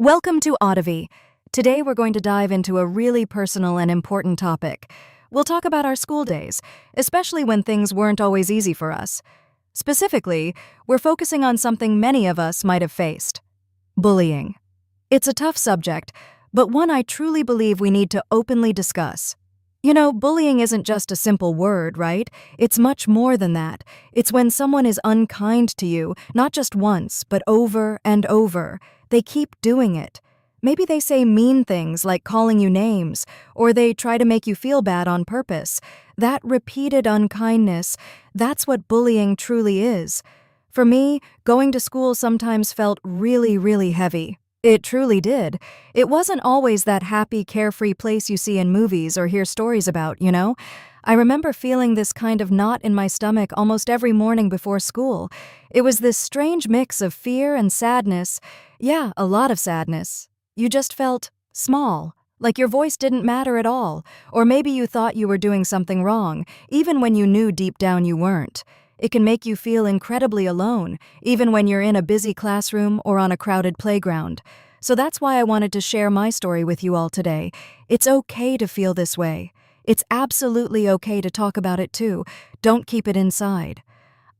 Welcome to Audivy. Today we're going to dive into a really personal and important topic. We'll talk about our school days, especially when things weren't always easy for us. Specifically, we're focusing on something many of us might have faced: bullying. It's a tough subject, but one I truly believe we need to openly discuss. You know, bullying isn't just a simple word, right? It's much more than that. It's when someone is unkind to you, not just once, but over and over. They keep doing it. Maybe they say mean things like calling you names, or they try to make you feel bad on purpose. That repeated unkindness, that's what bullying truly is. For me, going to school sometimes felt really heavy. It truly did. It wasn't always that happy, carefree place you see in movies or hear stories about, you know? I remember feeling this kind of knot in my stomach almost every morning before school. It was this strange mix of fear and sadness. Yeah, a lot of sadness. You just felt small, like your voice didn't matter at all, or maybe you thought you were doing something wrong, even when you knew deep down you weren't. It can make you feel incredibly alone, even when you're in a busy classroom or on a crowded playground. So that's why I wanted to share my story with you all today. It's okay to feel this way. It's absolutely okay to talk about it too. Don't keep it inside.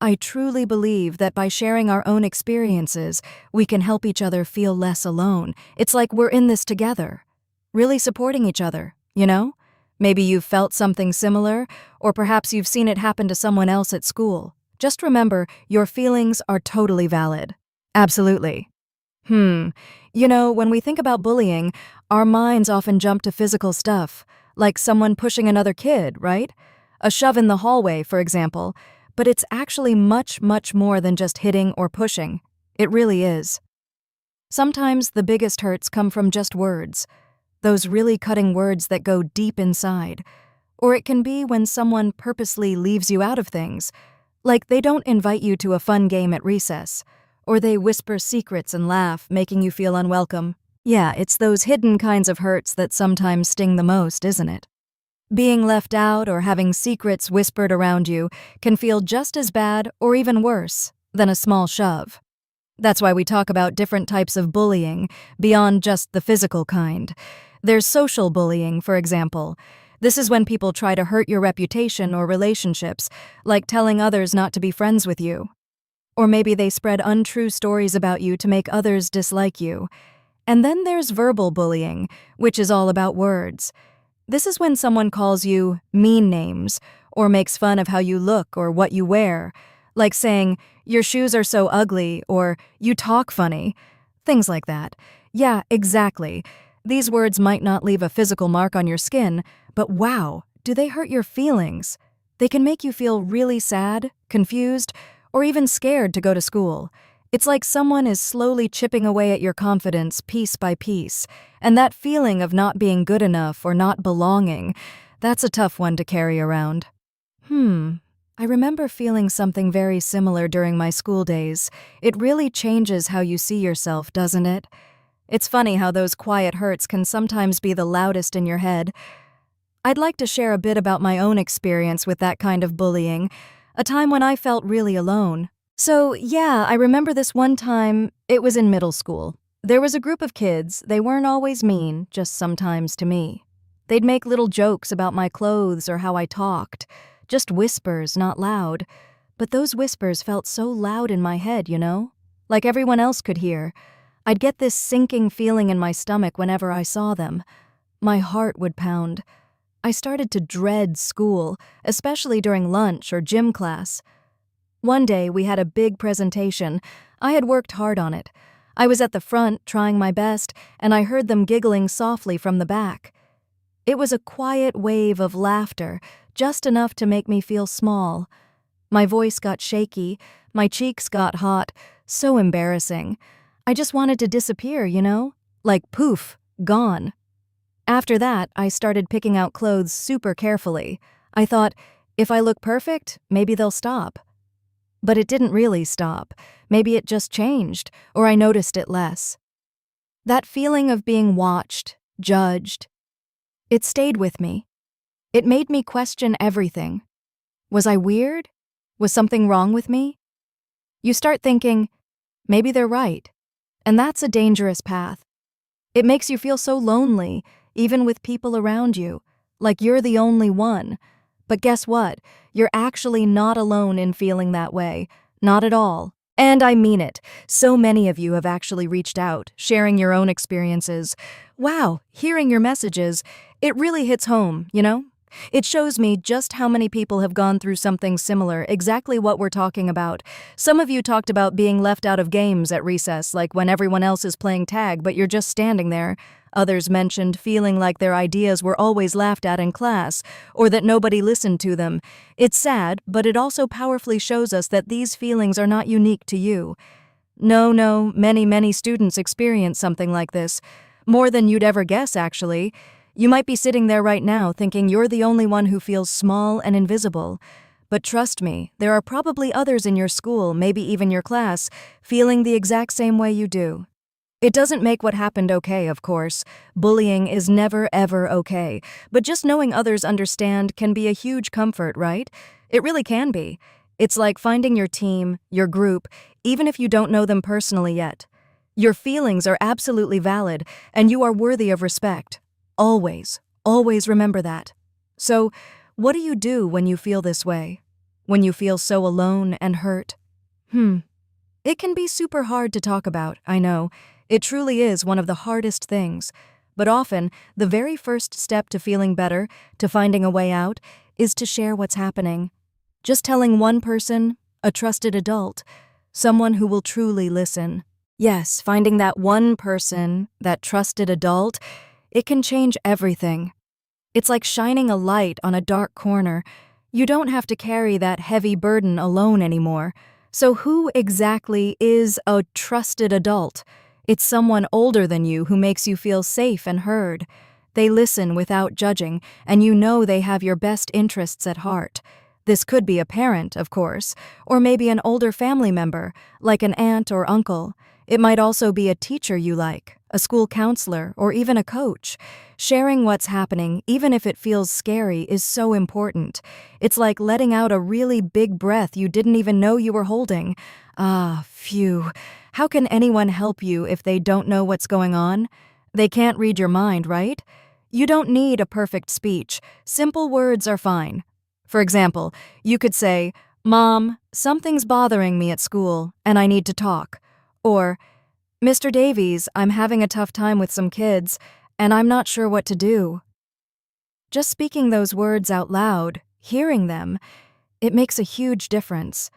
I truly believe that by sharing our own experiences, we can help each other feel less alone. It's like we're in this together, really supporting each other, you know? Maybe you've felt something similar, or perhaps you've seen it happen to someone else at school. Just remember, your feelings are totally valid. Absolutely. You know, when we think about bullying, our minds often jump to physical stuff, like someone pushing another kid, right? A shove in the hallway, for example. But it's actually much more than just hitting or pushing. It really is. Sometimes the biggest hurts come from just words. Those really cutting words that go deep inside. Or it can be when someone purposely leaves you out of things, like they don't invite you to a fun game at recess, or they whisper secrets and laugh, making you feel unwelcome. Yeah, it's those hidden kinds of hurts that sometimes sting the most, isn't it? Being left out or having secrets whispered around you can feel just as bad or even worse than a small shove. That's why we talk about different types of bullying beyond just the physical kind. There's social bullying, for example. This is when people try to hurt your reputation or relationships, like telling others not to be friends with you. Or maybe they spread untrue stories about you to make others dislike you. And then there's verbal bullying, which is all about words. This is when someone calls you mean names or makes fun of how you look or what you wear, like saying, "Your shoes are so ugly," or "You talk funny." Things like that. Yeah, exactly. These words might not leave a physical mark on your skin, but wow, do they hurt your feelings? They can make you feel really sad, confused, or even scared to go to school. It's like someone is slowly chipping away at your confidence piece by piece, and that feeling of not being good enough or not belonging, that's a tough one to carry around. I remember feeling something very similar during my school days. It really changes how you see yourself, doesn't it? It's funny how those quiet hurts can sometimes be the loudest in your head. I'd like to share a bit about my own experience with that kind of bullying, a time when I felt really alone. So, yeah, I remember this one time. It was in middle school. There was a group of kids. They weren't always mean, just sometimes to me. They'd make little jokes about my clothes or how I talked. Just whispers, not loud. But those whispers felt so loud in my head, you know? Like everyone else could hear. I'd get this sinking feeling in my stomach whenever I saw them. My heart would pound. I started to dread school, especially during lunch or gym class. One day, we had a big presentation. I had worked hard on it. I was at the front, trying my best, and I heard them giggling softly from the back. It was a quiet wave of laughter, just enough to make me feel small. My voice got shaky, my cheeks got hot, so embarrassing. I just wanted to disappear, you know? Like poof, gone. After that, I started picking out clothes super carefully. I thought, if I look perfect, maybe they'll stop. But it didn't really stop. Maybe it just changed, or I noticed it less. That feeling of being watched, judged, it stayed with me. It made me question everything. Was I weird? Was something wrong with me? You start thinking, maybe they're right. And that's a dangerous path. It makes you feel so lonely, even with people around you, like you're the only one. But guess what? You're actually not alone in feeling that way. Not at all. And I mean it. So many of you have actually reached out, sharing your own experiences. Wow, hearing your messages, it really hits home, you know? It shows me just how many people have gone through something similar, exactly what we're talking about. Some of you talked about being left out of games at recess, like when everyone else is playing tag, but you're just standing there. Others mentioned feeling like their ideas were always laughed at in class, or that nobody listened to them. It's sad, but it also powerfully shows us that these feelings are not unique to you. No, many students experience something like this. More than you'd ever guess, actually. You might be sitting there right now thinking you're the only one who feels small and invisible. But trust me, there are probably others in your school, maybe even your class, feeling the exact same way you do. It doesn't make what happened okay, of course. Bullying is never, ever okay. But just knowing others understand can be a huge comfort, right? It really can be. It's like finding your team, your group, even if you don't know them personally yet. Your feelings are absolutely valid, and you are worthy of respect. Always remember that. So, what do you do when you feel this way? When you feel so alone and hurt? It can be super hard to talk about, I know. It truly is one of the hardest things. But often, the very first step to feeling better, to finding a way out, is to share what's happening. Just telling one person, a trusted adult, someone who will truly listen. Yes, finding that one person, that trusted adult, it can change everything. It's like shining a light on a dark corner. You don't have to carry that heavy burden alone anymore. So who exactly is a trusted adult? It's someone older than you who makes you feel safe and heard. They listen without judging, and you know they have your best interests at heart. This could be a parent, of course, or maybe an older family member, like an aunt or uncle. It might also be a teacher you like, a school counselor, or even a coach. Sharing what's happening, even if it feels scary, is so important. It's like letting out a really big breath you didn't even know you were holding. Ah, phew. How can anyone help you if they don't know what's going on? They can't read your mind, right? You don't need a perfect speech. Simple words are fine. For example, you could say, "Mom, something's bothering me at school, and I need to talk." Or, "Mr. Davies, I'm having a tough time with some kids, and I'm not sure what to do." Just speaking those words out loud, hearing them, it makes a huge difference.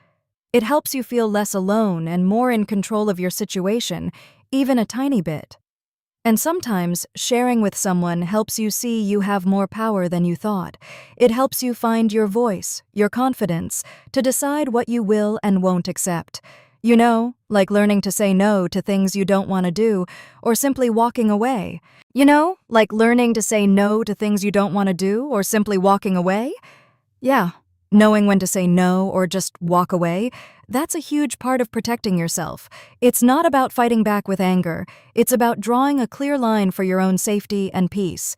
It helps you feel less alone and more in control of your situation, even a tiny bit. And sometimes, sharing with someone helps you see you have more power than you thought. It helps you find your voice, your confidence, to decide what you will and won't accept. You know, like learning to say no to things you don't want to do, or simply walking away. Yeah, knowing when to say no or just walk away, that's a huge part of protecting yourself. It's not about fighting back with anger. It's about drawing a clear line for your own safety and peace.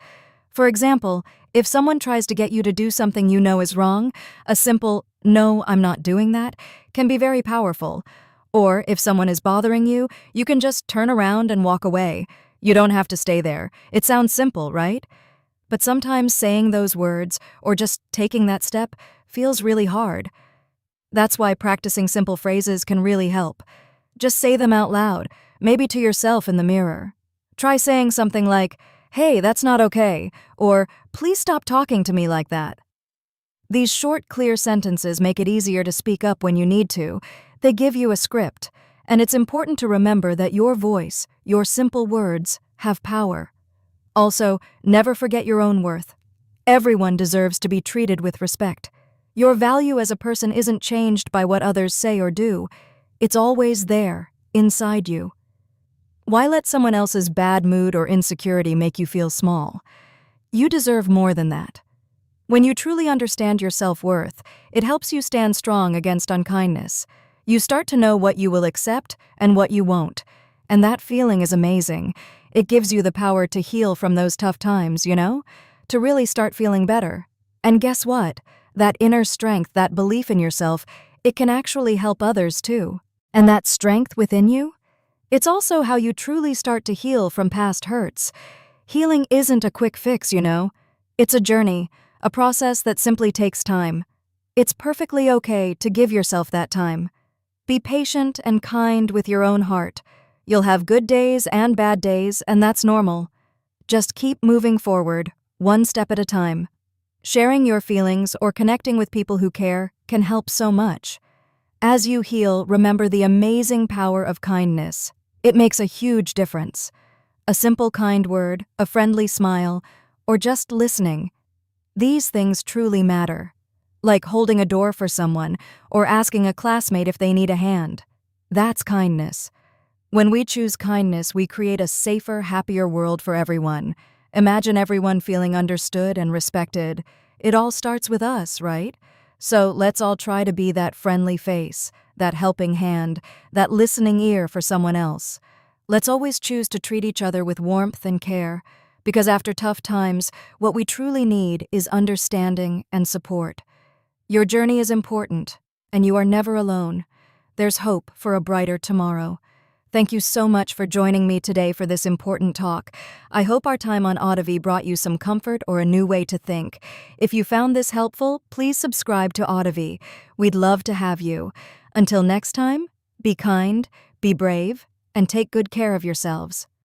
For example, if someone tries to get you to do something you know is wrong, a simple, "No, I'm not doing that," can be very powerful. Or if someone is bothering you, you can just turn around and walk away. You don't have to stay there. It sounds simple, right? But sometimes saying those words, or just taking that step, feels really hard. That's why practicing simple phrases can really help. Just say them out loud, maybe to yourself in the mirror. Try saying something like, "Hey, that's not okay," or "Please stop talking to me like that." These short, clear sentences make it easier to speak up when you need to. They give you a script, and it's important to remember that your voice, your simple words, have power. Also, never forget your own worth. Everyone deserves to be treated with respect. Your value as a person isn't changed by what others say or do. It's always there, inside you. Why let someone else's bad mood or insecurity make you feel small? You deserve more than that. When you truly understand your self-worth, it helps you stand strong against unkindness. You start to know what you will accept and what you won't. And that feeling is amazing. It gives you the power to heal from those tough times, to really start feeling better. And guess what? That inner strength, that belief in yourself, it can actually help others too. And that strength within you? It's also how you truly start to heal from past hurts. Healing isn't a quick fix, you know. It's a journey, a process that simply takes time. It's perfectly okay to give yourself that time. Be patient and kind with your own heart. You'll have good days and bad days, and that's normal. Just keep moving forward, one step at a time. Sharing your feelings or connecting with people who care can help so much. As you heal, remember the amazing power of kindness. It makes a huge difference. A simple kind word, a friendly smile, or just listening. These things truly matter. Like holding a door for someone or asking a classmate if they need a hand. That's kindness. When we choose kindness, we create a safer, happier world for everyone. Imagine everyone feeling understood and respected. It all starts with us, right? So let's all try to be that friendly face, that helping hand, that listening ear for someone else. Let's always choose to treat each other with warmth and care, because after tough times, what we truly need is understanding and support. Your journey is important, and you are never alone. There's hope for a brighter tomorrow. Thank you so much for joining me today for this important talk. I hope our time on Audivy brought you some comfort or a new way to think. If you found this helpful, please subscribe to Audivy. We'd love to have you. Until next time, be kind, be brave, and take good care of yourselves.